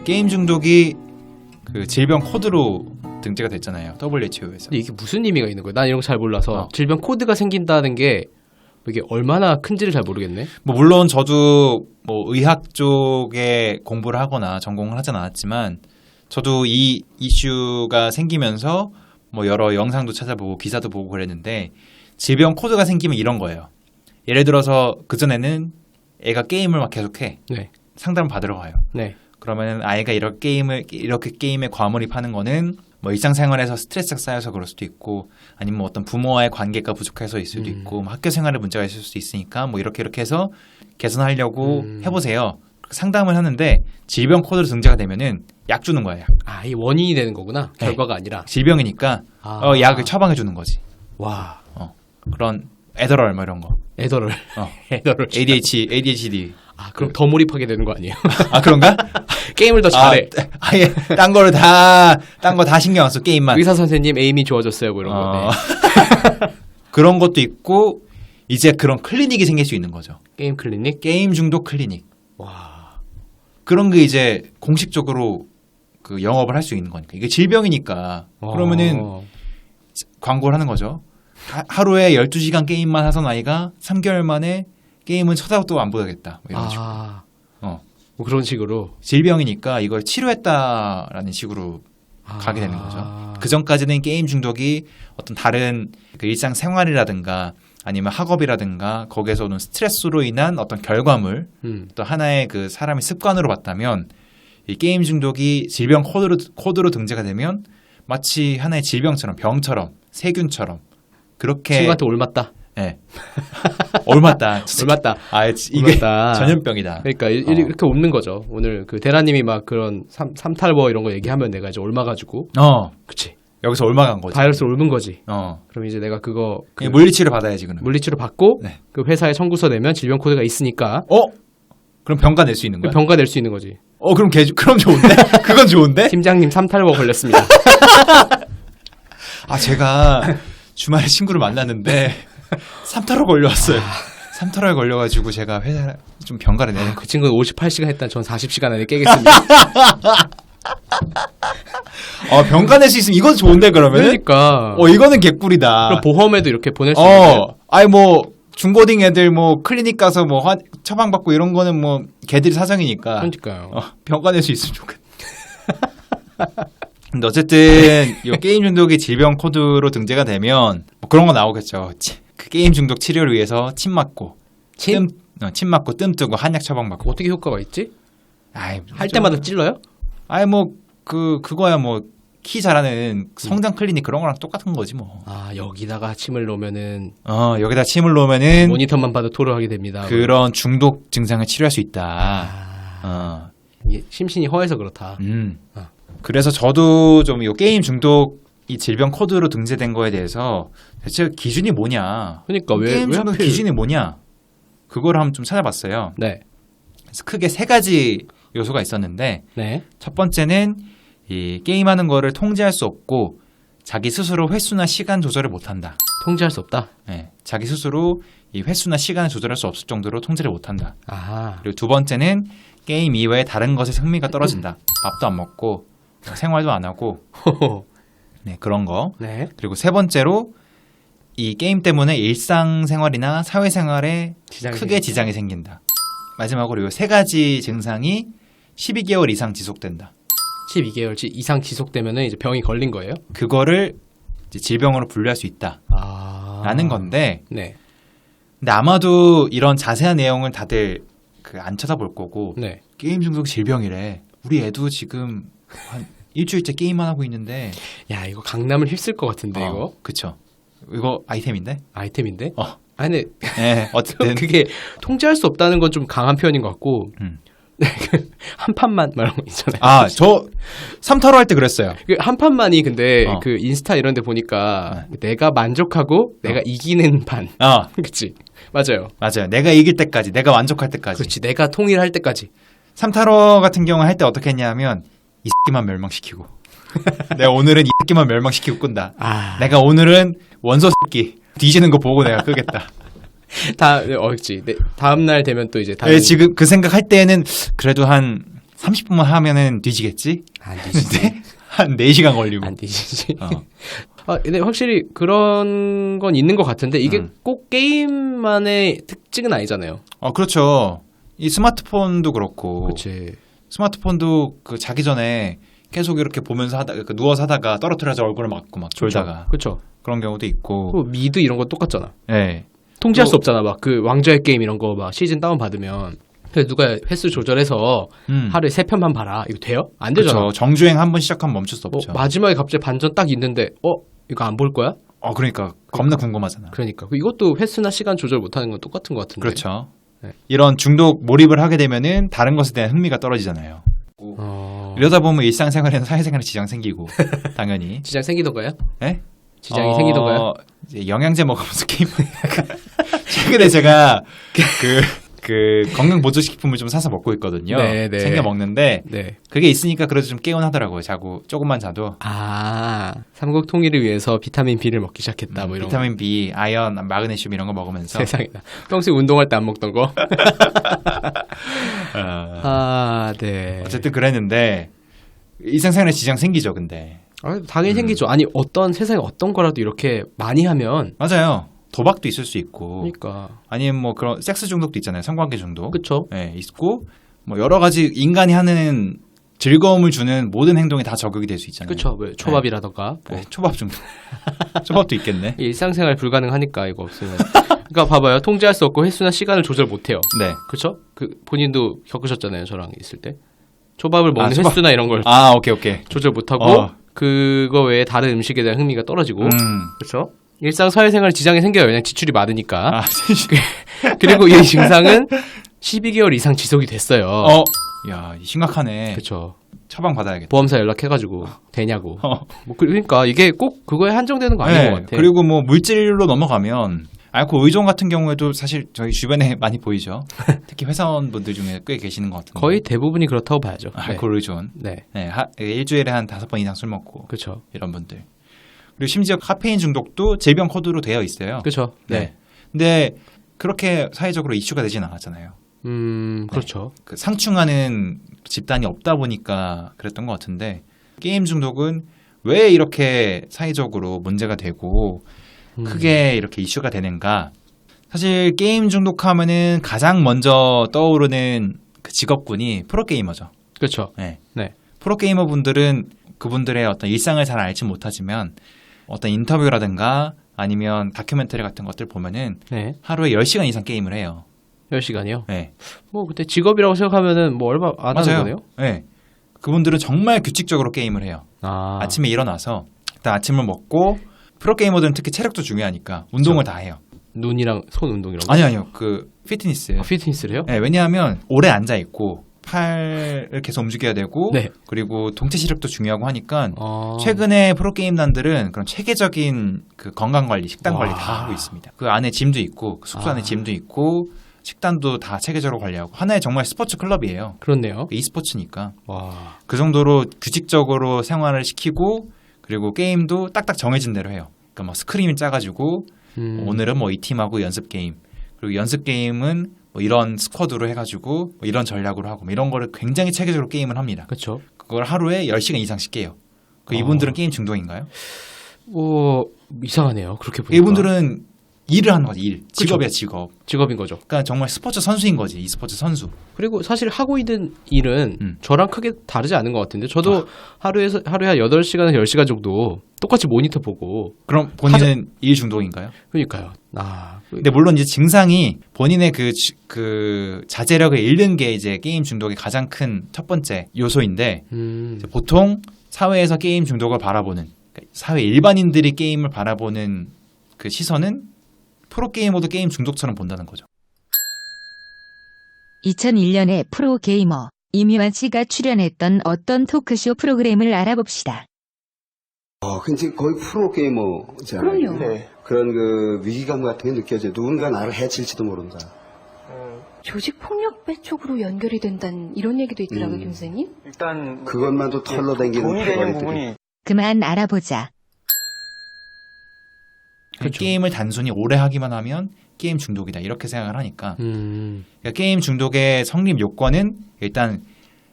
게임 중독이 그 질병 코드로 등재가 됐잖아요. WHO에서. 근데 이게 무슨 의미가 있는 거야? 난 이런 거 잘 몰라서 질병 코드가 생긴다는 게 이게 얼마나 큰지를 잘 모르겠네. 뭐 물론 저도 뭐 의학 쪽에 공부를 하거나 전공을 하진 않았지만 저도 이 이슈가 생기면서 뭐 여러 영상도 찾아보고 기사도 보고 그랬는데 질병 코드가 생기면 이런 거예요. 예를 들어서 그전에는 애가 게임을 막 계속해. 네. 상담 받으러 가요. 네. 그러면 아이가 이렇게 게임에 과몰입하는 거는 뭐 일상생활에서 스트레스가 쌓여서 그럴 수도 있고 아니면 뭐 어떤 부모와의 관계가 부족해서일 수도 있고 뭐 학교 생활에 문제가 있을 수도 있으니까 뭐 이렇게 해서 개선하려고 해보세요. 상담을 하는데 질병 코드로 등재가 되면은 약 주는 거예요. 아, 이 원인이 되는 거구나. 네. 결과가 아니라. 질병이니까 약을 처방해 주는 거지. 와. 그런 에더럴 뭐 이런 거. 에더럴. 에더럴. ADHD. 아, 그럼 더 몰입하게 되는 거 아니에요? 아, 그런가? 게임을 더 잘해. 아예 딴 거 다 신경 안 써. 게임만. 의사 선생님 에임이 좋아졌어요, 뭐 이런 거. 네. 그런 것도 있고 이제 그런 클리닉이 생길 수 있는 거죠. 게임 클리닉? 게임 중독 클리닉. 와. 그런 게 이제 공식적으로 그 영업을 할 수 있는 거니까. 이게 질병이니까. 그러면은 광고를 하는 거죠. 하루에 12시간 게임만 하던 아이가 3개월 만에 게임은 쳐다도 안 보겠다. 뭐 이런 식으로. 뭐 그런 식으로. 질병이니까 이걸 치료했다라는 식으로 가게 되는 거죠. 그 전까지는 게임 중독이 어떤 다른 그 일상 생활이라든가 아니면 학업이라든가 거기에서 오는 스트레스로 인한 어떤 결과물 또 하나의 그 사람의 습관으로 봤다면 이 게임 중독이 질병 코드로 등재가 되면 마치 하나의 질병처럼 병처럼 세균처럼 그렇게 친구한테 올맞다. 네. 올맞다. 올맞다. 아, 이게 올맞다. 전염병이다. 그러니까 이렇게 옮는 거죠. 오늘 그 대라님이 막 그런 삼탈버 이런 거 얘기하면 내가 이제 옮아가지고. 그치. 여기서 올마간 거지. 바이러스를 옮은 거지. 그럼 이제 내가 그거 물리치료 받아야지 그는. 물리치료 받고 네. 그 회사에 청구서 내면 질병 코드가 있으니까. 그럼 병가 낼 수 있는 거야? 병가 낼 수 있는 거지. 그럼 좋은데? 그건 좋은데? 팀장님 삼탈버 걸렸습니다. 제가 주말에 친구를 만났는데 삼탈로 걸려왔어요. 삼탈에 걸려가지고 제가 회사 좀 병가를 내는 그 친구는 58시간 했다. 전 40시간 안에 깨겠습니다. 병가 낼 수 있으면 이건 좋은데 그러면? 그러니까. 이거는 개꿀이다. 그럼 보험에도 이렇게 보낼 수 있는데. 뭐 중고딩 애들 뭐 클리닉 가서 뭐 처방받고 이런 거는 뭐 걔들이 사정이니까. 그러니까요. 병가 낼 수 있으면 좋겠다. 근데 어쨌든 이 게임 중독이 질병 코드로 등재가 되면 뭐 그런 거 나오겠죠. 그 게임 중독 치료를 위해서 침 맞고 침 맞고 뜸 뜨고 한약 처방받고. 어떻게 효과가 있지? 할 좀... 때마다 찔러요? 뭐 그거야 뭐 키 잘하는 성장 클리닉 그런 거랑 똑같은 거지 뭐. 여기다가 침을 놓으면은 여기다 침을 놓으면은 모니터만 봐도 토로하게 됩니다. 그런 중독 증상을 치료할 수 있다. 이게 심신이 허해서 그렇다. 그래서 저도 좀 이 게임 중독 이 질병 코드로 등재된 거에 대해서 대체 기준이 뭐냐? 그러니까 게임 중독 기준이 뭐냐? 그거를 한번 좀 찾아봤어요. 네. 그래서 크게 세 가지 요소가 있었는데 네. 첫 번째는 이 게임하는 거를 통제할 수 없고 자기 스스로 횟수나 시간 조절을 못한다. 통제할 수 없다. 네, 자기 스스로 이 횟수나 시간을 조절할 수 없을 정도로 통제를 못한다. 그리고 두 번째는 게임 이외에 다른 것에 흥미가 떨어진다. 밥도 안 먹고 생활도 안 하고 네, 그런 거. 네. 그리고 세 번째로 이 게임 때문에 일상생활이나 사회생활에 크게 지장이 생긴다. 마지막으로 이 세 가지 증상이 12개월 이상 지속된다. 12개월 이상 지속되면은 이제 병이 걸린 거예요? 그거를 이제 질병으로 분류할 수 있다. 라는 건데. 네. 근데 아마도 이런 자세한 내용을 다들 안 쳐다볼 거고. 네. 게임 중독 질병이래. 우리 애도 지금 한 일주일째 게임만 하고 있는데. 야, 이거 강남을 휩쓸 것 같은데 이거. 그쵸. 이거 아이템인데? 아이템인데? 근데 네, 어쨌든 그게 통제할 수 없다는 건 좀 강한 표현인 것 같고. 한 판만 말하는 거 있잖아요. 저 삼타로 할 때 그랬어요. 한 판만이 근데 그 인스타 이런 데 보니까 내가 만족하고 내가 이기는 판. 그치. 맞아요. 내가 이길 때까지, 내가 만족할 때까지. 그렇지. 내가 통일할 때까지. 삼타로 같은 경우 할 때 어떻게 했냐면 이 새끼만 멸망시키고 내가 오늘은 이 새끼만 멸망시키고 끈다. 내가 오늘은 원소 새끼 뒤지는 거 보고 내가 끄겠다. 그치. 다음 날 되면 또 이제 다른... 지금 그 생각 할 때는 그래도 한 30분만 하면은 뒤지겠지? 안 뒤지지. 근데 한 4시간 걸리고. 안 뒤지지. 근데 확실히 그런 건 있는 것 같은데 이게 꼭 게임만의 특징은 아니잖아요. 그렇죠. 이 스마트폰도 그렇고. 그렇지. 스마트폰도 그 자기 전에 계속 이렇게 보면서 누워서 하다가 떨어뜨려서 얼굴을 맞고 막 졸다가. 그렇죠. 그런 경우도 있고. 또 미드 이런 거 똑같잖아. 네. 통제할 수 없잖아. 막 그 왕좌의 게임 이런 거 막 시즌 다운 받으면 누가 횟수 조절해서 하루에 3편만 봐라. 이거 돼요? 안 되잖아. 그렇죠. 정주행 한 번 시작하면 멈출 수 없죠. 마지막에 갑자기 반전 딱 있는데 이거 안 볼 거야? 그러니까 겁나 궁금하잖아. 그러니까 이것도 횟수나 시간 조절 못하는 건 똑같은 것 같은데. 그렇죠. 네. 이런 중독 몰입을 하게 되면은 다른 것에 대한 흥미가 떨어지잖아요. 이러다 보면 일상생활에는 사회생활에 지장 생기고 당연히 지장 생기던가요? 네? 지장이 생기던가요? 이제 영양제 먹으면서 게임. 최근에 제가 그 건강 보조식품을 좀 사서 먹고 있거든요. 네. 챙겨 먹는데 네. 그게 있으니까 그래도 좀 개운하더라고요. 조금만 자도. 삼국 통일을 위해서 비타민 B를 먹기 시작했다. 뭐 이런 비타민 B, 아연, 마그네슘 이런 거 먹으면서. 세상에나. 평소에 운동할 때 안 먹던 거. 네. 어쨌든 그랬는데 일상생활에 지장 생기죠, 근데. 당연히 생기죠. 아니 세상에 어떤 거라도 이렇게 많이 하면 맞아요. 도박도 있을 수 있고. 그러니까. 아니면 뭐 그런 섹스 중독도 있잖아요. 성관계 중독. 그렇죠. 네, 있고 뭐 여러 가지 인간이 하는 즐거움을 주는 모든 행동이 다 적용이 될 수 있잖아요. 그렇죠. 초밥이라던가. 네, 초밥 중독. 초밥도 있겠네. 일상생활 불가능하니까 이거 없으면. 그러니까 봐봐요. 통제할 수 없고 횟수나 시간을 조절 못해요. 네. 그렇죠? 본인도 겪으셨잖아요. 저랑 있을 때. 초밥을 먹는 횟수나 이런 걸. 오케이. 조절 못하고 그거 외에 다른 음식에 대한 흥미가 떨어지고. 그렇죠? 일상 사회생활 지장이 생겨요. 그냥 지출이 많으니까. 그리고 이 증상은 12개월 이상 지속이 됐어요. 야, 심각하네. 그렇죠. 처방 받아야겠다. 보험사 연락해가지고 되냐고. 그러니까 이게 꼭 그거에 한정되는 거 아닌 것 같아. 그리고 뭐 물질로 넘어가면 알코올 의존 같은 경우에도 사실 저희 주변에 많이 보이죠. 특히 회사원분들 중에 꽤 계시는 것 같은데. 거의 대부분이 그렇다고 봐야죠. 알코올 의존. 네. 일주일에 한 5번 이상 술 먹고. 그렇죠. 이런 분들. 그리고 심지어 카페인 중독도 질병 코드로 되어 있어요. 그렇죠. 네. 근데 그렇게 사회적으로 이슈가 되진 않았잖아요. 그렇죠. 그 상충하는 집단이 없다 보니까 그랬던 것 같은데 게임 중독은 왜 이렇게 사회적으로 문제가 되고 크게 이렇게 이슈가 되는가? 사실 게임 중독하면은 가장 먼저 떠오르는 그 직업군이 프로게이머죠. 그렇죠. 네. 네. 프로게이머 분들은 그분들의 어떤 일상을 잘 알지 못하지만 어떤 인터뷰라든가 아니면 다큐멘터리 같은 것들 보면은 하루에 10시간 이상 게임을 해요. 10시간이요? 네. 뭐 그때 직업이라고 생각하면은 뭐 얼마 안 하는 거네요? 네. 그분들은 정말 규칙적으로 게임을 해요. 아침에 일어나서 일단 아침을 먹고 프로게이머들은 특히 체력도 중요하니까 운동을 다 해요. 눈이랑 손 운동 이런 거? 아니요. 그 피트니스. 피트니스를 해요? 네. 왜냐하면 오래 앉아 있고 팔을 계속 움직여야 되고 그리고 동체 시력도 중요하고 하니까 최근에 프로게임단들은 그런 체계적인 그 건강 관리, 식단 관리 다 하고 있습니다. 그 안에 짐도 있고 숙소 안에 짐도 있고 식단도 다 체계적으로 관리하고 하나의 정말 스포츠 클럽이에요. 그렇네요. e스포츠니까. 그 정도로 규칙적으로 생활을 시키고 그리고 게임도 딱딱 정해진 대로 해요. 그러니까 뭐 스크림 짜가지고 오늘은 뭐 이 팀하고 연습 게임 그리고 연습 게임은 뭐 이런 스쿼드로 해가지고 뭐 이런 전략으로 하고 뭐 이런 거를 굉장히 체계적으로 게임을 합니다. 그렇죠. 그걸 하루에 10시간 이상씩 깨요. 이분들은 게임 중독인가요? 이상하네요. 그렇게 보니까. 이분들은 일을 하는 거지, 일. 직업이야, 직업. 직업인 거죠. 그러니까 정말 스포츠 선수인 거지, e스포츠 선수. 그리고 사실 하고 있는 일은 저랑 크게 다르지 않은 것 같은데 저도 하루에 한 8시간에서 10시간 정도 똑같이 모니터 보고. 그럼 본인은 일 중독인가요? 그러니까요. 근데 물론 이제 증상이 본인의 그 자제력을 잃는 게 이제 게임 중독의 가장 큰 첫 번째 요소인데 보통 사회에서 게임 중독을 바라보는 그러니까 사회 일반인들이 게임을 바라보는 그 시선은 프로게이머도 게임 중독처럼 본다는 거죠. 2001년에 프로게이머 임유한 씨가 출연했던 어떤 토크쇼 프로그램을 알아봅시다. 근데 거의 프로게이머잖아요. 그럼요. 네. 그런 그 위기감 같은 게 느껴져요. 누군가 나를 해칠지도 모른다. 조직 폭력배 쪽으로 연결이 된다는 이런 얘기도 있더라고요, 김 선생님. 일단 그것만도 털로 당기는 돈이 되는 부분이 그만 알아보자. 그렇죠. 게임을 단순히 오래 하기만 하면 게임 중독이다 이렇게 생각을 하니까 그러니까 게임 중독의 성립 요건은 일단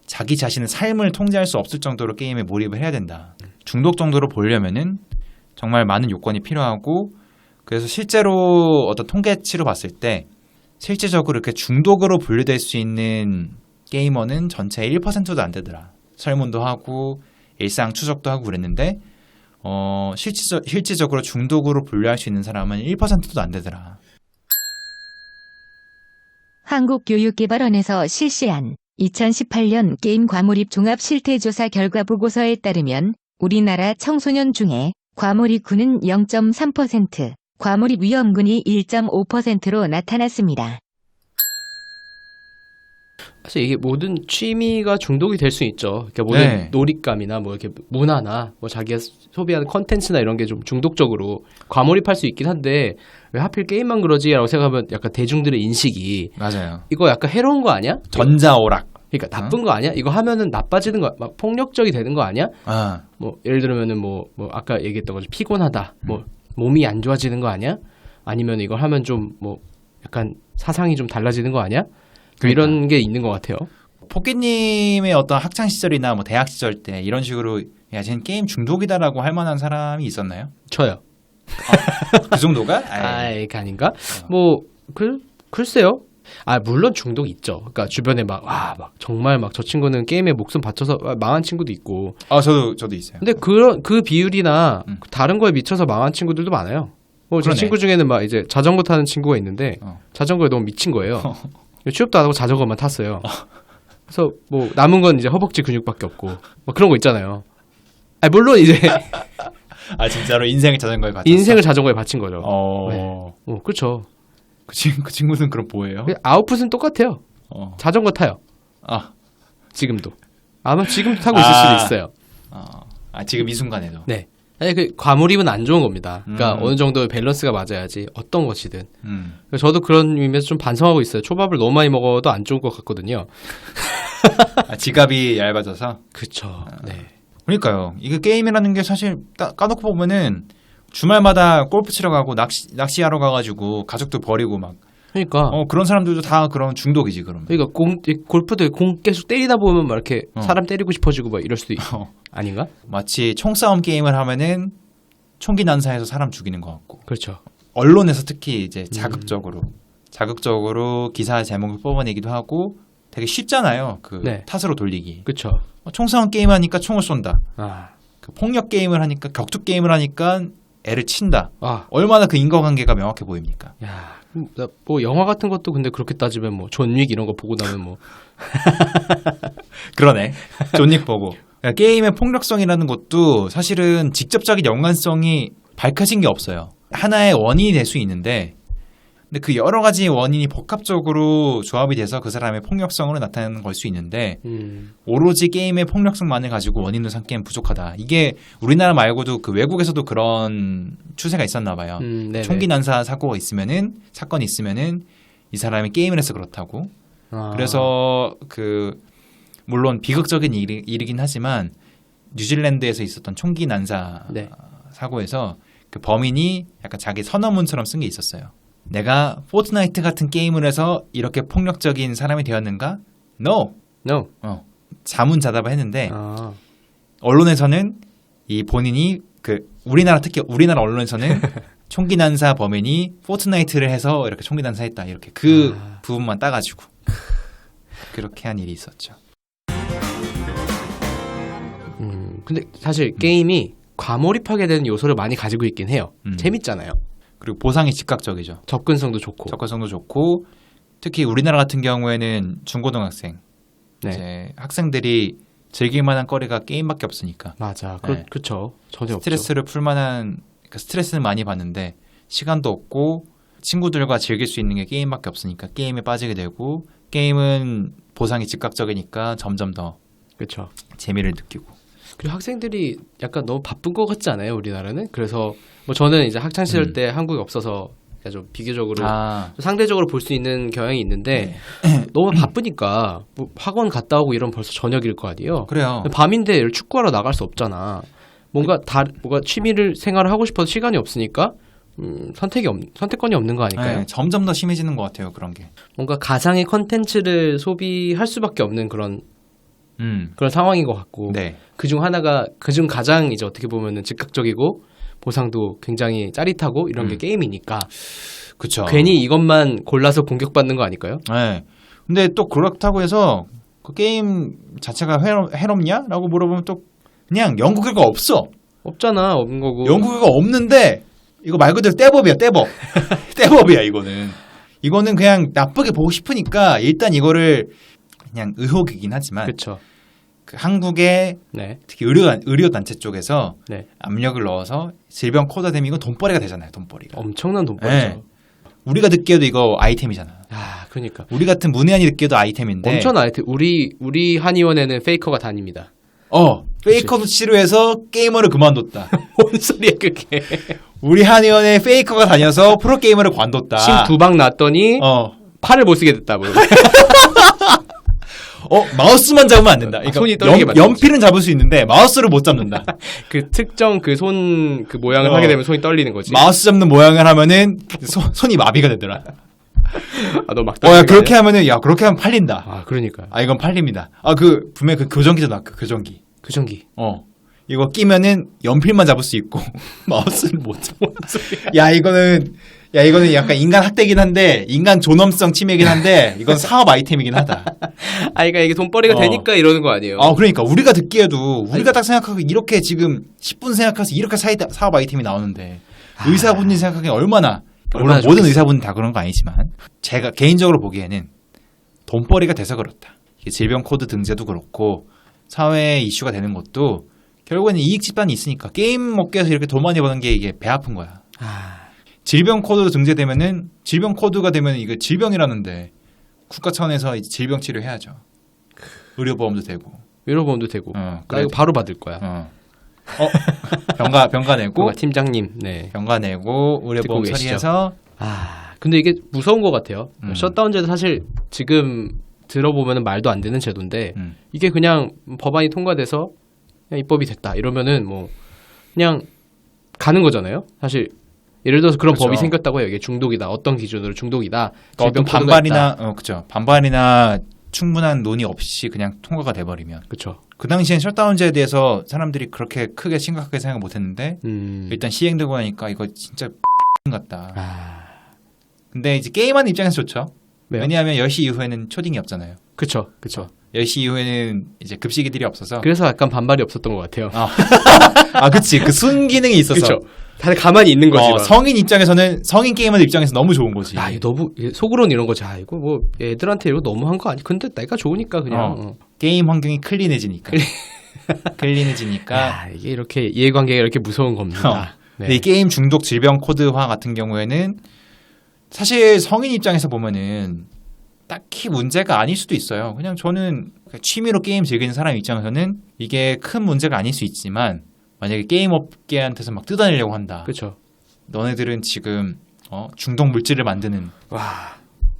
자기 자신의 삶을 통제할 수 없을 정도로 게임에 몰입을 해야 된다. 중독 정도로 보려면은 정말 많은 요건이 필요하고 그래서 실제로 어떤 통계치로 봤을 때 실질적으로 이렇게 중독으로 분류될 수 있는 게이머는 전체의 1%도 안 되더라. 설문도 하고 일상 추적도 하고 그랬는데 실질적으로 중독으로 분류할 수 있는 사람은 1%도 안 되더라. 한국교육개발원에서 실시한 2018년 게임 과몰입 종합 실태조사 결과 보고서에 따르면 우리나라 청소년 중에 과몰입군은 0.3%, 과몰입 위험군이 1.5%로 나타났습니다. 사실 이게 모든 취미가 중독이 될 수 있죠. 그러니까 모든 네. 놀잇감이나 뭐 이렇게 문화나 뭐 자기가 소비하는 컨텐츠나 이런 게 좀 중독적으로 과몰입할 수 있긴 한데 왜 하필 게임만 그러지라고 생각하면 약간 대중들의 인식이 맞아요. 이거 약간 해로운 거 아니야? 전자오락. 그러니까 나쁜 거 아니야? 이거 하면은 나빠지는 거, 막 폭력적이 되는 거 아니야? 아, 뭐 예를 들면은 뭐 아까 얘기했던 거죠. 피곤하다. 뭐 몸이 안 좋아지는 거 아니야? 아니면 이걸 하면 좀 뭐 약간 사상이 좀 달라지는 거 아니야? 그러니까. 이런 게 있는 것 같아요. 포끼님의 어떤 학창 시절이나 뭐 대학 시절 때 이런 식으로 야, 쟤는 게임 중독이다라고 할 만한 사람이 있었나요? 저요. 그 정도가? 아이, 아닌가? 뭐 글쎄요. 아, 물론 중독 있죠. 그러니까 주변에 막 정말 막 저 친구는 게임에 목숨 바쳐서 망한 친구도 있고. 저도 있어요. 근데 그 비율이나 다른 거에 미쳐서 망한 친구들도 많아요. 뭐 제 그러네. 친구 중에는 막 이제 자전거 타는 친구가 있는데 자전거에 너무 미친 거예요. 취업도 안 하고 자전거만 탔어요. 그래서 뭐 남은 건 이제 허벅지 근육밖에 없고 뭐 그런 거 있잖아요. 아, 물론 이제 아, 진짜로 인생을 자전거에 바쳤어? 인생을 자전거에 바친 거죠. 네. 그렇죠. 그 친구는 그럼 뭐예요? 아웃풋은 똑같아요. 자전거 타요. 아, 지금도. 아마 지금도 타고 있을 수도 있어요. 지금 이 순간에도. 네. 아니, 과몰입은 안 좋은 겁니다. 그러니까 음. 어느 정도의 밸런스가 맞아야지 어떤 것이든. 저도 그런 의미에서 좀 반성하고 있어요. 초밥을 너무 많이 먹어도 안 좋을 것 같거든요. 지갑이 얇아져서? 그쵸. 네. 그러니까요. 이게 게임이라는 게 사실 까놓고 보면은 주말마다 골프 치러 가고 낚시하러 가가지고 가족들 버리고 막 그러니까. 그런 사람들도 다 그런 중독이지 그러면. 그러니까 골프도 공 계속 때리다 보면 막 이렇게 사람 때리고 싶어지고 막 이럴 수도 있고. 아닌가? 마치 총싸움 게임을 하면은 총기 난사해서 사람 죽이는 것 같고. 그렇죠. 언론에서 특히 이제 자극적으로 기사 제목을 뽑아내기도 하고 되게 쉽잖아요. 네. 탓으로 돌리기. 그렇죠. 총싸움 게임 하니까 총을 쏜다. 아. 폭력 게임을 하니까 격투 게임을 하니까 애를 친다. 아. 얼마나 그 인과관계가 명확해 보입니까? 야. 뭐 영화 같은 것도 근데 그렇게 따지면 뭐 존 윅 이런 거 보고 나면 뭐 그러네. 존닉 보고. 그러니까 게임의 폭력성이라는 것도 사실은 직접적인 연관성이 밝혀진 게 없어요. 하나의 원인이 될 수 있는데 근데 그 여러 가지 원인이 복합적으로 조합이 돼서 그 사람의 폭력성으로 나타나는 걸 수 있는데 오로지 게임의 폭력성만을 가지고 원인을 삼기엔 부족하다. 이게 우리나라 말고도 그 외국에서도 그런 추세가 있었나 봐요. 총기 난사 사건이 있으면은 이 사람이 게임을 해서 그렇다고. 그래서 물론 비극적인 일이긴 하지만 뉴질랜드에서 있었던 총기 난사 사고에서 그 범인이 약간 자기 선언문처럼 쓴 게 있었어요. 내가 포트나이트 같은 게임을 해서 이렇게 폭력적인 사람이 되었는가? No. 자문자답을 했는데 언론에서는 이 본인이 특히 우리나라 언론에서는 총기 난사 범인이 포트나이트를 해서 이렇게 총기 난사했다 이렇게 부분만 따가지고 그렇게 한 일이 있었죠. 근데 사실 게임이 과몰입하게 되는 요소를 많이 가지고 있긴 해요. 재밌잖아요. 그리고 보상이 즉각적이죠. 접근성도 좋고. 특히 우리나라 같은 경우에는 중고등학생 이제 학생들이 즐길 만한 거리가 게임밖에 없으니까. 맞아. 그렇죠. 전혀 스트레스를 풀 만한 스트레스는 많이 받는데 시간도 없고 친구들과 즐길 수 있는 게 게임밖에 없으니까 게임에 빠지게 되고 게임은 보상이 즉각적이니까 점점 더 그렇죠. 재미를 느끼고. 그리고 학생들이 약간 너무 바쁜 것 같지 않아요? 우리나라는? 그래서 뭐 저는 이제 학창 시절 때 한국에 없어서 좀 비교적으로 좀 상대적으로 볼 수 있는 경향이 있는데 너무 바쁘니까 뭐 학원 갔다 오고 이러면 벌써 저녁일 거 아니에요? 그래요. 밤인데 축구하러 나갈 수 없잖아. 뭔가 취미를 생활을 하고 싶어도 시간이 없으니까 선택권이 없는 거 아닐까요? 네, 점점 더 심해지는 것 같아요. 그런 게. 뭔가 가상의 컨텐츠를 소비할 수밖에 없는 그런 그런 상황인 것 같고 네. 그중 가장 이제 어떻게 보면은 즉각적이고 보상도 굉장히 짜릿하고 이런 게 게임이니까 그쵸. 괜히 이것만 골라서 공격받는 거 아닐까요? 네. 근데 또 그렇다고 해서 그 게임 자체가 해롭냐라고 물어보면 또 그냥 연구 결과 없어. 없잖아, 없는 거고. 연구 결과 없는데 이거 말 그대로 떼법이야, 떼법. 떼법이야 이거는. 이거는 그냥 나쁘게 보고 싶으니까 일단 이거를 그냥 의혹이긴 하지만 그렇죠. 그 한국의 네. 특히 의료 단체 쪽에서 네. 압력을 넣어서 질병 코드되면 이건 돈벌이가 되잖아요, 돈벌이가. 엄청난 돈벌이죠. 네. 우리가 듣기에도 이거 아이템이잖아. 아, 그러니까. 우리 같은 문외한이 듣기에도 아이템인데. 엄청 아이템. 우리 한의원에는 페이커가 다닙니다. 페이커도 치료해서 게이머를 그만뒀다. 뭔 소리야 그게. 우리 한의원에 페이커가 다녀서 프로게이머를 관뒀다. 침 2방 났더니 팔을 못 쓰게 됐다. 뭐. 마우스만 잡으면 안 된다. 그러니까 손이 떨리게 만들지. 연필은 잡을 수 있는데 마우스를 못 잡는다. 그 특정 그 손 그 모양을 하게 되면 손이 떨리는 거지. 마우스 잡는 모양을 하면은 손이 마비가 되더라. 아, 너 막. 야, 그렇게 하면은 그렇게 하면 팔린다. 아, 그러니까. 이건 팔립니다. 분명 그 교정기도 나왔고 교정기. 교정기. 이거 끼면은 연필만 잡을 수 있고 마우스를 못 잡는 소리야. 이거는 약간 인간 학대긴 한데 인간 존엄성 침해긴 한데 이건 사업 아이템이긴 하다. 그러니까 이게 돈벌이가 되니까 이러는 거 아니에요? 그러니까 우리가 듣기에도 우리가 딱 생각하고 이렇게 지금 10분 생각해서 이렇게 사업 아이템이 나오는데 의사분이 생각하기엔 얼마나 물론 모든 의사분은 다 그런 거 아니지만 제가 개인적으로 보기에는 돈벌이가 돼서 그렇다. 이게 질병 코드 등재도 그렇고 사회 이슈가 되는 것도 결국에는 이익 집단이 있으니까 게임 업계에서 이렇게 돈 많이 버는 게 이게 배 아픈 거야. 질병 코드 등재되면은 질병 코드가 되면 이거 질병이라는데 국가 차원에서 이제 질병 치료해야죠. 의료보험도 되고. 의료보험도 되고. 나 이거 바로 받을 거야. 병가 내고. 팀장님. 네. 병가 내고 의료보험 처리해서. 근데 이게 무서운 것 같아요. 셧다운제도 사실 지금 들어보면 말도 안 되는 제도인데 이게 그냥 법안이 통과돼서 그냥 입법이 됐다 이러면은 뭐 그냥 가는 거잖아요. 사실 예를 들어서 그런 그렇죠. 법이 생겼다고 해요. 이게 중독이다. 어떤 기준으로 중독이다. 어떤 반발이나 충분한 논의 없이 그냥 통과가 돼버리면. 그렇죠. 그 당시엔 셧다운제에 대해서 사람들이 그렇게 크게 심각하게 생각 못했는데 일단 시행되고 나니까 이거 진짜 같다. 근데 이제 게임하는 입장에서 좋죠. 왜요? 왜냐하면 10시 이후에는 초딩이 없잖아요. 그렇죠. 10시 이후에는 이제 급식이들이 없어서. 그래서 약간 반발이 없었던 것 같아요. 그치. 그 순기능이 있어서. 그렇죠. 다들 가만히 있는 거지. 성인 입장에서는 성인 게이머들 입장에서 너무 좋은 거지. 이거 너무 속으로는 이런 거지. 이거 뭐 애들한테 이거 너무한 거 아니? 근데 내가 좋으니까 그냥 게임 환경이 클린해지니까. 클린해지니까. 이게 이렇게 이해관계가 이렇게 무서운 겁니다. 근데 이 게임 중독 질병 코드화 같은 경우에는 사실 성인 입장에서 보면은 딱히 문제가 아닐 수도 있어요. 그냥 저는 취미로 게임 즐기는 사람 입장에서는 이게 큰 문제가 아닐 수 있지만 만약에 게임 업계한테서 막 뜯어내려고 한다. 그렇죠. 너네들은 지금 중독 물질을 만드는.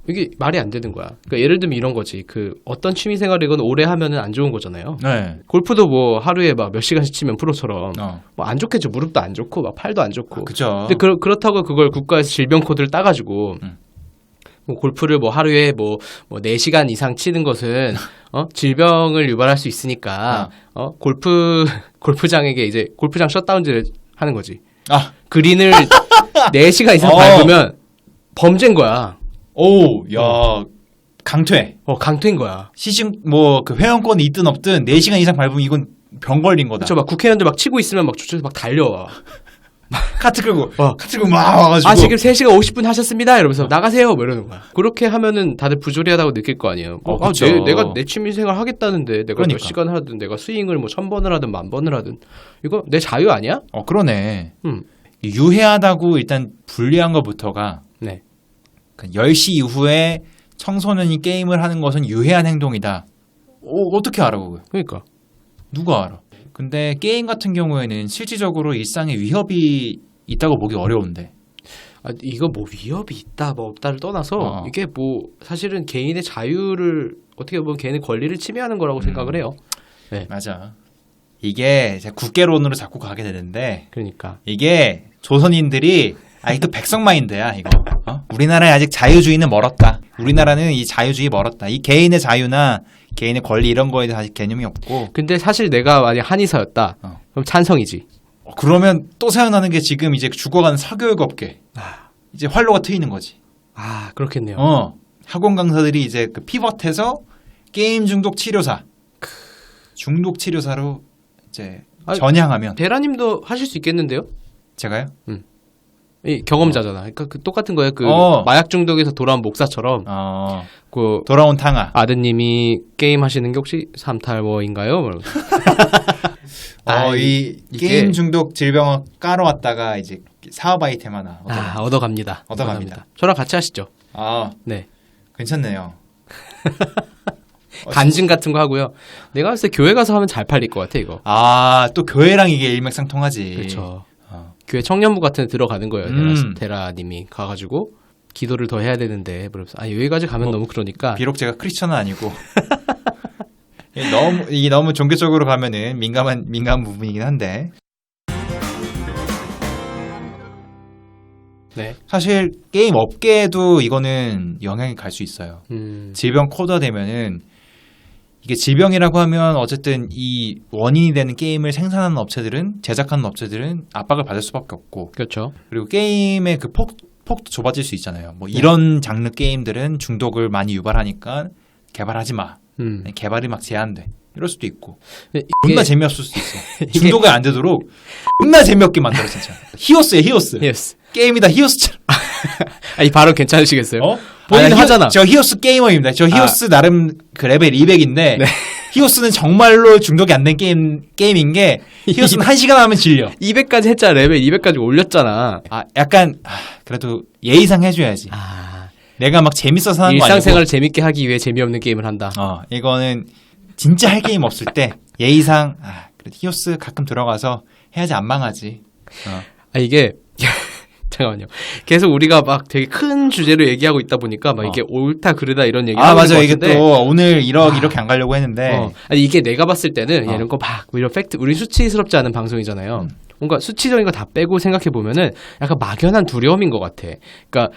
이게 말이 안 되는 거야. 그러니까 예를 들면 이런 거지. 그 어떤 취미 생활이건 오래 하면은 안 좋은 거잖아요. 네. 골프도 뭐 하루에 막 몇 시간씩 치면 프로처럼 뭐 안 좋겠죠. 무릎도 안 좋고 막 팔도 안 좋고. 그죠. 근데 그렇다고 그걸 국가에서 질병 코드를 따가지고 뭐 골프를 뭐 하루에 뭐 4시간 이상 치는 것은 질병을 유발할 수 있으니까 골프장에게 이제 골프장 셧다운제를 하는 거지. 그린을 4시간 이상 밟으면 범죄인 거야. 강퇴. 강퇴인 거야. 그 회원권이 있든 없든 4시간 이상 밟으면 이건 병 걸린 거다. 그렇죠. 막 국회의원들 막 치고 있으면 막 저쪽에서 막 달려와. 카트 끌고 막 와가지고. 지금 3시간 50분 하셨습니다. 이러면서 나가세요. 뭐 이러는 거야. 그렇게 하면은 다들 부조리하다고 느낄 거 아니에요. 내가 내 취미생활 하겠다는데 내가 몇 시간 하든 내가 스윙을 뭐 1000번을 하든 10,000번을 하든 이거 내 자유 아니야? 그러네. 유해하다고 일단 분리한 것부터가 네. 10시 이후에 청소년이 게임을 하는 것은 유해한 행동이다. 어떻게 알아 그거? 그러니까. 누가 알아? 근데 게임 같은 경우에는 실질적으로 일상에 위협이 있다고 보기 어려운데. 이거 뭐 위협이 있다 뭐 없다를 떠나서 이게 뭐 사실은 개인의 자유를 어떻게 보면 개인의 권리를 침해하는 거라고 생각을 해요. 네. 맞아. 이게 국계론으로 자꾸 가게 되는데. 그러니까. 이게 조선인들이 이거 백성 마인드야 이거. 우리나라에 아직 자유주의는 멀었다. 우리나라는 이 자유주의 멀었다. 이 개인의 자유나 개인의 권리 이런 거에 대해서 아직 개념이 없고. 근데 사실 내가 만약 한의사였다. 그럼 찬성이지. 그러면 또 생각나는 게 지금 이제 죽어가는 사교육 업계. 이제 활로가 트이는 거지. 아, 그렇겠네요. 학원 강사들이 이제 그 피벗해서 게임 중독 치료사, 중독 치료사로 이제 전향하면. 대라님도 하실 수 있겠는데요? 제가요? 이 경험자잖아. 그러니까 그 똑같은 거예요. 그 마약 중독에서 돌아온 목사처럼. 그 돌아온 탕아. 아드님이 게임 하시는 게 혹시 삼탈모인가요? 이 게임 중독 질병을 깔아왔다가 이제 사업 아이템 하나 얻어갑니다. 저랑 같이 하시죠. 네. 괜찮네요. 간증 같은 거 하고요. 내가 봤을 때 교회 가서 하면 잘 팔릴 것 같아 이거. 또 교회랑 이게 일맥상통하지. 그렇죠. 교회 청년부 같은 데 들어가는 거예요. 데라님이 가가지고 기도를 더 해야 되는데 여기까지 가면 너무 그러니까. 비록 제가 크리스천은 아니고 이게 너무 종교적으로 가면은 민감한 부분이긴 한데. 네. 사실 게임 업계에도 이거는 영향이 갈 수 있어요. 질병 코드화 되면은 이게 질병이라고 하면 어쨌든 이 원인이 되는 게임을 생산하는 업체들은 제작하는 업체들은 압박을 받을 수밖에 없고. 그렇죠. 그리고 게임의 그 폭도 좁아질 수 있잖아요. 뭐 이런 장르 게임들은 중독을 많이 유발하니까 개발하지 마. 개발이 막 제한돼. 이럴 수도 있고. 존나 재미없을 수도 있어. 중독이 안 되도록 존나 재미없게 만들어 진짜. 히오스야 히오스. 게임이다 히오스처럼. 이 발언 괜찮으시겠어요? 본인 하잖아. 저 히오스 게이머입니다. 저 히오스 나름 그 레벨 200인데 히오스는 정말로 중독이 안 된 게임인 게 히오스는 1시간 하면 질려. 200까지 했잖아. 레벨 200까지 올렸잖아. 약간 그래도 예의상 해줘야지. 내가 막 재밌어서 하는 거 아니고 일상생활을 재밌게 하기 위해 재미없는 게임을 한다. 이거는 진짜 할 게임 없을 때 예의상 그래도 히오스 가끔 들어가서 해야지 안 망하지. 이게 잠깐만요. 계속 우리가 막 되게 큰 주제로 얘기하고 있다 보니까 막 이게 옳다 그르다 이런 얘기를 하는 것 같은데. 이게 또 오늘 이렇게 안 가려고 했는데 이게 내가 봤을 때는 이런 거 막 이런 팩트 우리 수치스럽지 않은 방송이잖아요. 뭔가 수치적인 거 다 빼고 생각해 보면은 약간 막연한 두려움인 것 같아. 그러니까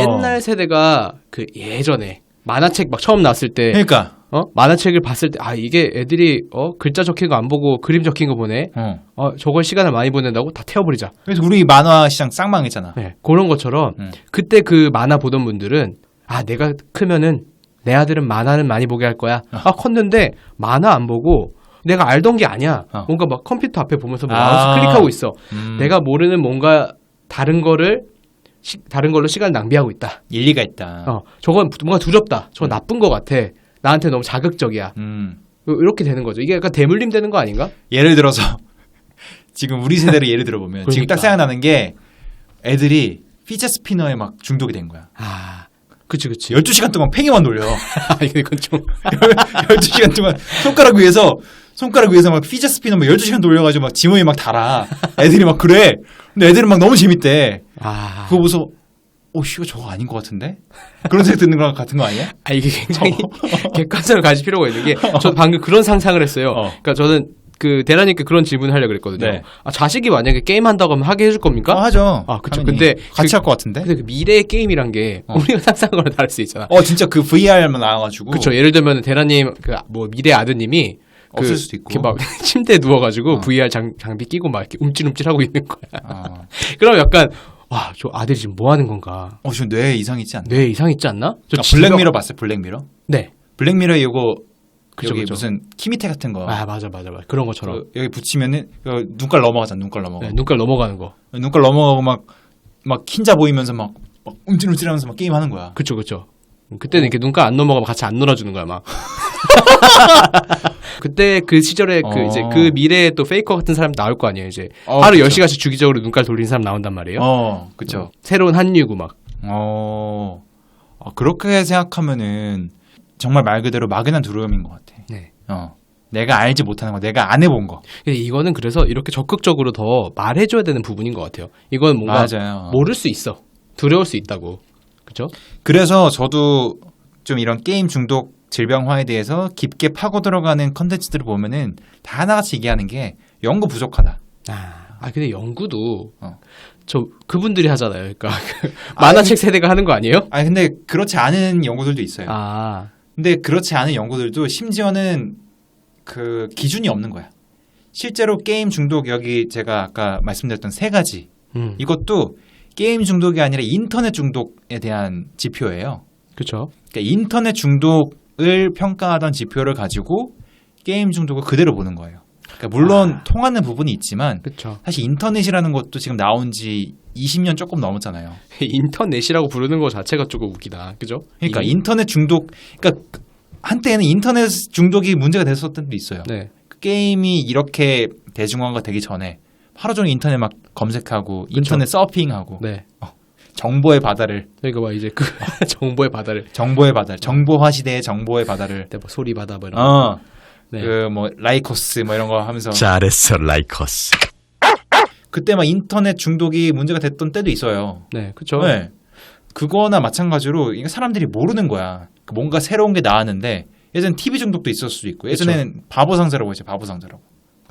옛날 세대가 그 예전에 만화책 막 처음 나왔을 때 그러니까 만화책을 봤을 때 이게 애들이 글자 적힌 거 안 보고 그림 적힌 거 보네. 저걸 시간을 많이 보낸다고 다 태워버리자. 그래서 우리 만화 시장 쌍망했잖아. 네, 그런 것처럼 그때 그 만화 보던 분들은 내가 크면은 내 아들은 만화는 많이 보게 할 거야. 컸는데 만화 안 보고 내가 알던 게 아니야. 뭔가 막 컴퓨터 앞에 보면서 마우스 클릭하고 있어. 내가 모르는 뭔가 다른 걸로 시간을 낭비하고 있다. 일리가 있다. 저건 뭔가 두렵다. 저건 나쁜 것 같아. 나한테 너무 자극적이야. 이렇게 되는 거죠. 이게 약간 대물림 되는 거 아닌가? 예를 들어서 지금 우리 세대를 예를 들어보면 지금 딱 생각나는 게 애들이 피처 스피너에 막 중독이 된 거야. 그치. 12시간 동안 팽이만 돌려. 이건 좀 12시간 동안 손가락 위에서 막 피자 스피너 막 12시간 돌려가지고 막 지문이 막 달아. 애들이 막 그래. 근데 애들은 막 너무 재밌대. 그거 보고서 이거 저거 아닌 것 같은데? 그런 생각 드는 거랑 같은 거 아니야? 이게 굉장히 객관성을 가질 필요가 있는 게, 저 방금 그런 상상을 했어요. 그러니까 저는 그 대라님께 그런 질문을 하려고 그랬거든요. 네. 자식이 만약에 게임 한다고 하면 하게 해줄 겁니까? 하죠. 그쵸. 근데 같이 할 것 같은데? 근데 그 미래의 게임이란 게 우리가 상상한 거랑 다를 수 있잖아. 진짜 그 VR만 나와가지고. 그쵸. 예를 들면 대라님 미래 아드님이 없을 수도 있고. 이렇게 막 침대에 누워가지고 VR 장비 끼고 막 이렇게 움찔움찔 하고 있는 거야. 그럼 약간 저 아들이 지금 뭐 하는 건가? 지금 뇌에 이상 있지 않나? 뇌에 이상 있지 않나? 블랙미러 봤어요? 블랙미러? 네. 블랙미러 이거 그쵸. 무슨 키미테 같은 거. 맞아. 그런 것처럼. 여기 붙이면은 눈깔 넘어가잖아. 눈깔 넘어가. 네, 눈깔 넘어가는 거. 눈깔 넘어가고 막 흰자 보이면서 막 움찔움찔하면서 막 게임 하는 거야. 그쵸. 그때는 이렇게 눈깔 안 넘어가면 같이 안 놀아주는 거야 막. 그때 그 시절에 이제 그 미래에 또 페이커 같은 사람 나올 거 아니에요 이제. 하루 그쵸. 10시간씩 주기적으로 눈깔 돌리는 사람 나온단 말이에요. 그쵸. 새로운 한류고 막. 그렇게 생각하면은 정말 말 그대로 막연한 두려움인 것 같아. 네. 내가 알지 못하는 거, 내가 안 해본 거. 이거는 그래서 이렇게 적극적으로 더 말해줘야 되는 부분인 것 같아요. 이건 뭔가 맞아요. 모를 수 있어. 두려울 수 있다고. 그죠? 그래서 저도 좀 이런 게임 중독 질병화에 대해서 깊게 파고 들어가는 컨텐츠들을 보면은 다 하나같이 얘기하는 게 연구 부족하다. 근데 연구도 그분들이 하잖아요. 그러니까 만화책 세대가 하는 거 아니에요? 근데 그렇지 않은 연구들도 있어요. 근데 그렇지 않은 연구들도 심지어는 그 기준이 없는 거야. 실제로 게임 중독 여기 제가 아까 말씀드렸던 3가지 이것도 게임 중독이 아니라 인터넷 중독에 대한 지표예요. 그렇죠. 그러니까 인터넷 중독을 평가하던 지표를 가지고 게임 중독을 그대로 보는 거예요. 그러니까 물론 통하는 부분이 있지만 그렇죠. 사실 인터넷이라는 것도 지금 나온 지 20년 조금 넘었잖아요. 인터넷이라고 부르는 거 자체가 조금 웃기다. 그죠? 그러니까 인터넷 중독, 그러니까 한때는 인터넷 중독이 문제가 됐었던 때도 있어요. 네. 그 게임이 이렇게 대중화가 되기 전에 하루 종일 인터넷 막 검색하고 인터넷 서핑하고 네. 정보의 바다를 그러니까 막 이제 그 정보의 바다를 정보화 시대의 정보의 바다를 뭐 소리 바다 뭐 이런 거. 네. 그 뭐 라이코스 뭐 이런 거 하면서 잘했어 라이커스. 그때 막 인터넷 중독이 문제가 됐던 때도 있어요. 네, 그렇죠. 네. 그거나 마찬가지로 이게 사람들이 모르는 거야. 뭔가 새로운 게 나왔는데 예전엔 TV 중독도 있었을 수도 있고 예전에는 바보 상자라고 했죠. 바보 상자라고.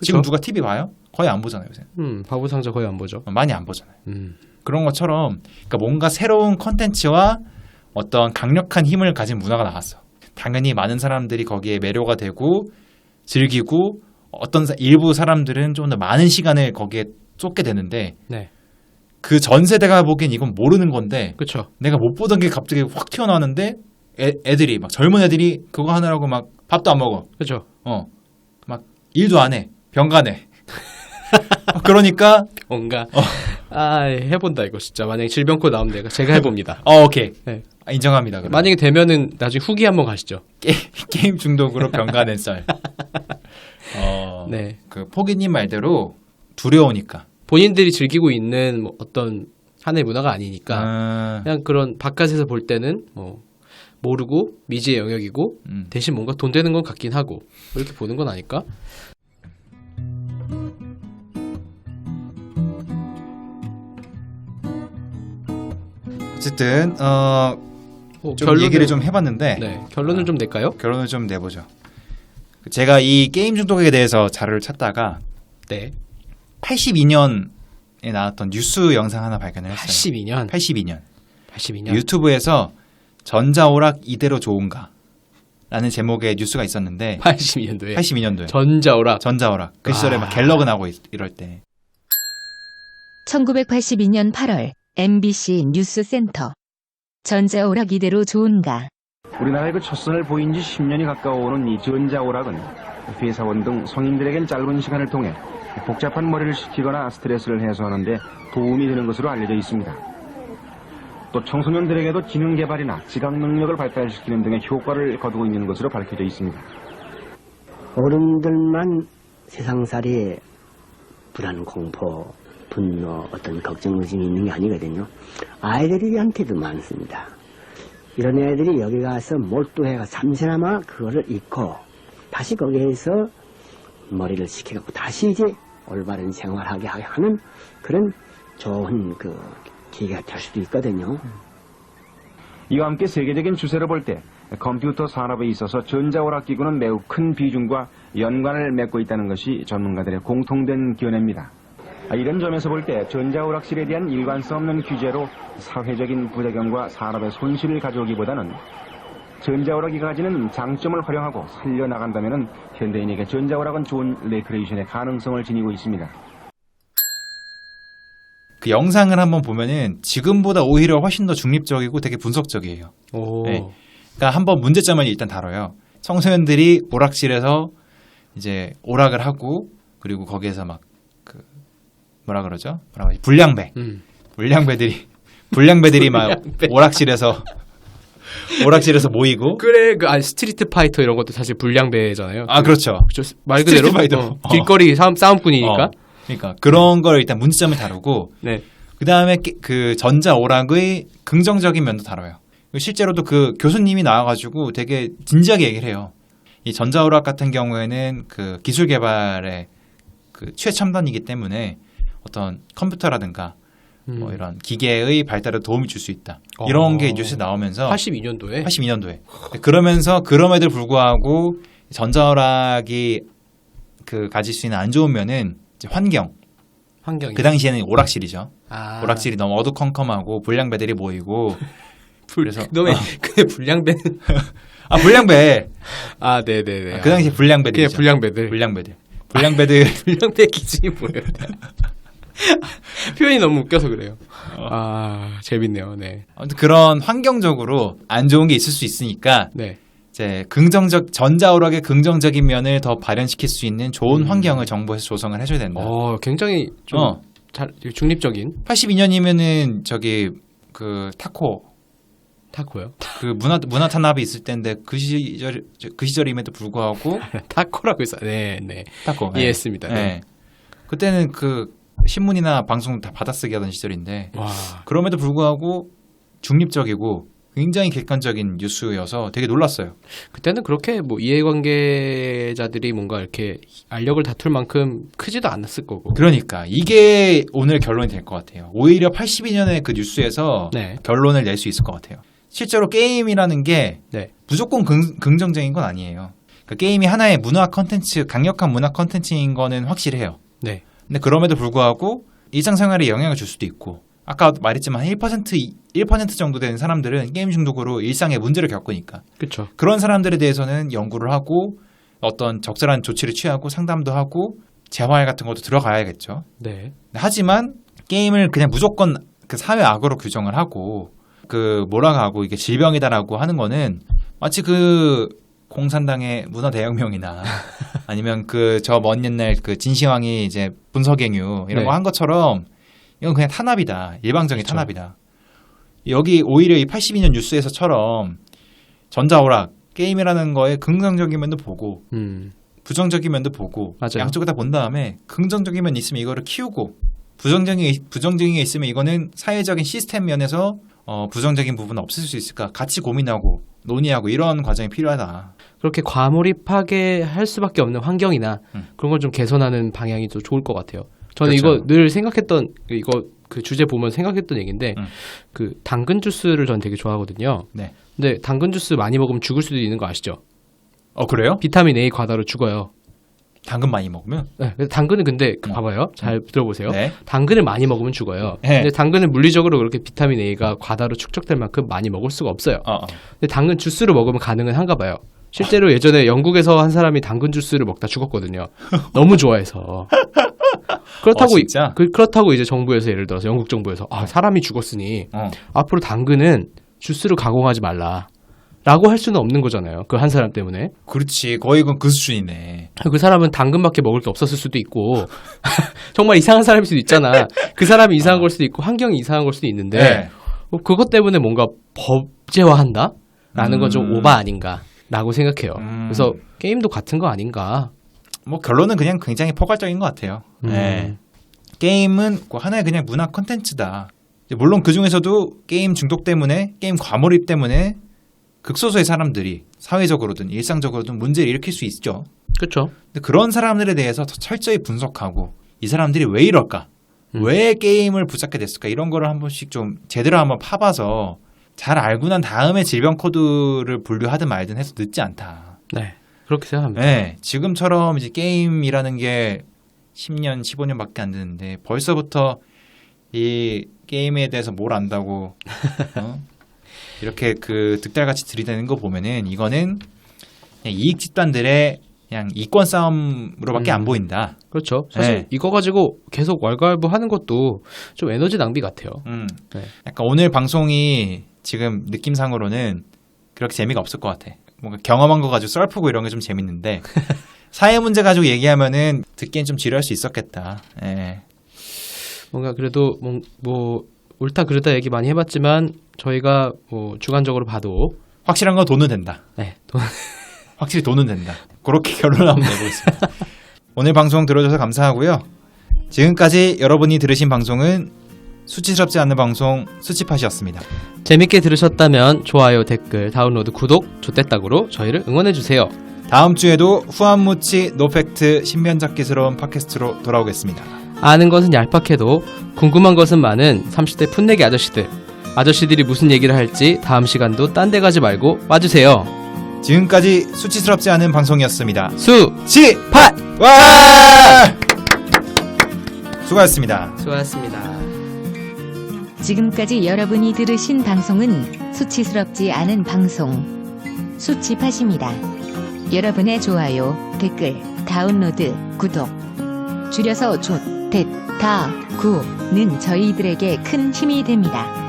지금 누가 TV 봐요? 거의 안 보잖아요, 요새. 바보 상자 거의 안 보죠. 많이 안 보잖아요. 그런 것처럼 그러니까 뭔가 새로운 컨텐츠와 어떤 강력한 힘을 가진 문화가 나왔어. 당연히 많은 사람들이 거기에 매료가 되고 즐기고 어떤 일부 사람들은 좀 더 많은 시간을 거기에 쏟게 되는데 네. 그 전 세대가 보기엔 이건 모르는 건데 그렇죠. 내가 못 보던 게 갑자기 확 튀어나왔는데 애들이 막 젊은 애들이 그거 하느라고 막 밥도 안 먹어. 그렇죠. 막 일도 안 해. 병가네. 그러니까 뭔가 해본다 이거 진짜. 만약에 질병코 나오면 제가 해봅니다. 오케이. 네. 인정합니다. 그럼. 만약에 되면은 나중에 후기 한번 가시죠. 게임 중독으로 병가낸 썰. 네. 그 포기님 말대로 두려우니까. 본인들이 즐기고 있는 뭐 어떤 하나의 문화가 아니니까 그냥 그런 바깥에서 볼 때는 뭐 모르고 미지의 영역이고 대신 뭔가 돈 되는 건 같긴 하고 이렇게 보는 건 아닐까? 어쨌든 좀 결론은- 얘기를 좀 해봤는데 네, 결론을 좀 낼까요? 결론을 좀 내보죠. 제가 이 게임 중독에 대해서 자료를 찾다가 네. 82년에 나왔던 뉴스 영상 하나 발견을 했어요. 82년. 82년. 유튜브에서 전자오락 이대로 좋은가? 라는 제목의 뉴스가 있었는데 82년도에 82년도에 전자오락. 그 시절에 막 갤러그 나오고 이럴 때 1982년 8월 MBC 뉴스센터. 전자오락 이대로 좋은가? 우리나라의 그 첫선을 보인 지 10년이 가까워오는 이 전자오락은 회사원 등 성인들에겐 짧은 시간을 통해 복잡한 머리를 식히거나 스트레스를 해소하는 데 도움이 되는 것으로 알려져 있습니다. 또 청소년들에게도 지능 개발이나 지각 능력을 발달시키는 등의 효과를 거두고 있는 것으로 밝혀져 있습니다. 어른들만 세상살이에 불안, 공포, 분노, 어떤 걱정, 의심이 있는 게 아니거든요. 아이들한테도 많습니다. 이런 애들이 여기 가서 몰두해가 잠시나마 그거를 잊고 다시 거기에서 머리를 식혀갖고 다시 이제 올바른 생활하게 하는 그런 좋은 그 기회가 될 수도 있거든요. 이와 함께 세계적인 추세로 볼 때 컴퓨터 산업에 있어서 전자오락 기구는 매우 큰 비중과 연관을 맺고 있다는 것이 전문가들의 공통된 견해입니다. 이런 점에서 볼 때 전자오락실에 대한 일관성 없는 규제로 사회적인 부작용과 산업의 손실을 가져오기보다는 전자오락이 가지는 장점을 활용하고 살려나간다면 현대인에게 전자오락은 좋은 레크레이션의 가능성을 지니고 있습니다. 그 영상을 한번 보면은 지금보다 오히려 훨씬 더 중립적이고 되게 분석적이에요. 네. 그러니까 한번 문제점을 일단 다뤄요. 청소년들이 오락실에서 이제 오락을 하고 그리고 거기에서 막 그 뭐라 그러죠? 불량배들이 막 오락실에서 모이고 그래 스트리트 파이터 이런 것도 사실 불량배잖아요. 그렇죠. 말 그대로 스트리트 파이터. 길거리 싸움꾼이니까. 그러니까 그런 걸 일단 문제점을 다루고 네. 그다음에 그 전자 오락의 긍정적인 면도 다뤄요. 실제로도 그 교수님이 나와가지고 되게 진지하게 얘기를 해요. 이 전자 오락 같은 경우에는 그 기술 개발의 그 최첨단이기 때문에 어떤 컴퓨터라든가 뭐 이런 기계의 발달에 도움이 줄 수 있다. 이런 게 뉴스에 나오면서 82년도에 그러면서 그럼에도 불구하고 전자오락이 그 가질 수 있는 안 좋은 면은 이제 환경이 그 당시에는 오락실이죠. 오락실이 너무 어두컴컴하고 불량배들이 모이고 그래서 너의 그의 불량배는 불량배. 아, 네네네. 그 당시에 불량배들. 그게 불량배들. 불량배들. 불량배 기준이 뭐예요? 표현이 너무 웃겨서 그래요. 아, 재밌네요. 네. 아무튼 그런 환경적으로 안 좋은 게 있을 수 있으니까 네. 이제 전자오락의 긍정적인 면을 더 발현시킬 수 있는 좋은 환경을 정부에서 조성을 해줘야 된다. 굉장히 좀 중립적인 82년이면은 저기 그 타코요. 그 문화 탄압이 있을 때인데 그 시절임에도 불구하고 타코라고 해서 네. 타코 이해했습니다. 네. 그때는 그 신문이나 방송 다 받아쓰기 하던 시절인데 와. 그럼에도 불구하고 중립적이고 굉장히 객관적인 뉴스여서 되게 놀랐어요. 그때는 그렇게 뭐 이해관계자들이 뭔가 이렇게 알력을 다툴 만큼 크지도 않았을 거고. 그러니까 이게 오늘 결론이 될 것 같아요. 오히려 82년의 그 뉴스에서 네. 결론을 낼 수 있을 것 같아요. 실제로 게임이라는 게 네. 무조건 긍정적인 건 아니에요. 그러니까 게임이 하나의 문화 컨텐츠, 강력한 문화 컨텐츠인 거는 확실해요. 네. 근데 그럼에도 불구하고 일상생활에 영향을 줄 수도 있고 아까 말했지만 1% 정도 되는 사람들은 게임 중독으로 일상에 문제를 겪으니까 그렇죠. 그런 사람들에 대해서는 연구를 하고 어떤 적절한 조치를 취하고 상담도 하고 재활 같은 것도 들어가야겠죠. 네. 하지만 게임을 그냥 무조건 그 사회 악으로 규정을 하고 그 몰아가고 이게 질병이다라고 하는 거는 마치 그 공산당의 문화 대혁명이나 아니면 그 저 먼 옛날 그 진시황이 이제 분석행유 이런 네. 거 한 것처럼 이건 그냥 탄압이다. 일방적인 그렇죠. 탄압이다. 여기 오히려 이 82년 뉴스에서처럼 전자오락 게임이라는 거에 긍정적인 면도 보고 부정적인 면도 보고 맞아요. 양쪽을 다 본 다음에 긍정적인 면 있으면 이거를 키우고 부정적인 게 있으면 이거는 사회적인 시스템 면에서 부정적인 부분은 없앨 수 있을까 같이 고민하고 논의하고 이런 과정이 필요하다. 그렇게 과몰입하게 할 수밖에 없는 환경이나 그런 걸 좀 개선하는 방향이 더 좋을 것 같아요. 저는 그렇죠. 이거 늘 생각했던 그 주제 보면 생각했던 얘기인데 그 당근 주스를 전 되게 좋아하거든요. 네. 근데 당근 주스 많이 먹으면 죽을 수도 있는 거 아시죠? 그래요? 비타민 A 과다로 죽어요. 당근 많이 먹으면? 네, 당근은 근데 봐봐요. 잘 들어보세요. 네. 당근을 많이 먹으면 죽어요. 네. 근데 당근은 물리적으로 그렇게 비타민 A가 과다로 축적될 만큼 많이 먹을 수가 없어요. 근데 당근 주스를 먹으면 가능은 한가 봐요. 실제로 예전에 영국에서 한 사람이 당근 주스를 먹다 죽었거든요. 너무 좋아해서. 그렇다고 진짜? 그렇다고 이제 정부에서 예를 들어서 영국 정부에서 사람이 죽었으니 앞으로 당근은 주스로 가공하지 말라. 라고 할 수는 없는 거잖아요. 그 한 사람 때문에. 그렇지. 거의 그 수준이네. 그 사람은 당근밖에 먹을 게 없었을 수도 있고 정말 이상한 사람일 수도 있잖아. 그 사람이 이상한 걸 수도 있고 환경이 이상한 걸 수도 있는데 네. 그것 때문에 뭔가 법제화한다? 라는 건 좀 오바 아닌가 라고 생각해요. 그래서 게임도 같은 거 아닌가. 뭐 결론은 그냥 굉장히 포괄적인 것 같아요. 네. 게임은 하나의 그냥 문화 컨텐츠다. 물론 그 중에서도 게임 중독 때문에 게임 과몰입 때문에 극소수의 사람들이 사회적으로든 일상적으로든 문제를 일으킬 수 있죠. 그렇죠. 근데 그런 사람들에 대해서 더 철저히 분석하고 이 사람들이 왜 이럴까? 왜 게임을 붙잡게 됐을까? 이런 거를 한 번씩 좀 제대로 한번 파봐서 잘 알고 난 다음에 질병 코드를 분류하든 말든 해서 늦지 않다. 네. 그렇게 생각합니다. 네. 지금처럼 이제 게임이라는 게 10년, 15년밖에 안 되는데 벌써부터 이 게임에 대해서 뭘 안다고 이렇게 그 득달같이 들이대는 거 보면은 이거는 그냥 이익 집단들의 그냥 이권 싸움으로밖에 안 보인다. 그렇죠. 사실 네. 이거 가지고 계속 왈가왈부하는 것도 좀 에너지 낭비 같아요. 네. 약간 오늘 방송이 지금 느낌상으로는 그렇게 재미가 없을 것 같아. 뭔가 경험한 거 가지고 썰프고 이런 게 좀 재밌는데 사회 문제 가지고 얘기하면은 듣기엔 좀 지루할 수 있었겠다. 네. 뭔가 그래도 뭐 옳다 그르다 얘기 많이 해봤지만 저희가 뭐 주관적으로 봐도 확실한 건 돈은 된다. 네. 확실히 돈은 된다. 그렇게 결론을 한번 내보겠습니다. 오늘 방송 들어줘서 감사하고요. 지금까지 여러분이 들으신 방송은 수치스럽지 않은 방송 수치팟이었습니다. 재밌게 들으셨다면 좋아요, 댓글, 다운로드, 구독, 좋댔다구로 저희를 응원해주세요. 다음 주에도 후한무치 노팩트 신변잡기스러운 팟캐스트로 돌아오겠습니다. 아는 것은 얄팍해도 궁금한 것은 많은 30대 풋내기 아저씨들이 무슨 얘기를 할지 다음 시간도 딴 데 가지 말고 와주세요. 지금까지 수치스럽지 않은 방송이었습니다. 수치팟! 와! 수고하셨습니다. 수고하셨습니다. 지금까지 여러분이 들으신 방송은 수치스럽지 않은 방송 수치팟입니다. 여러분의 좋아요, 댓글, 다운로드, 구독, 줄여서 조, 댓, 다, 구는 저희들에게 큰 힘이 됩니다.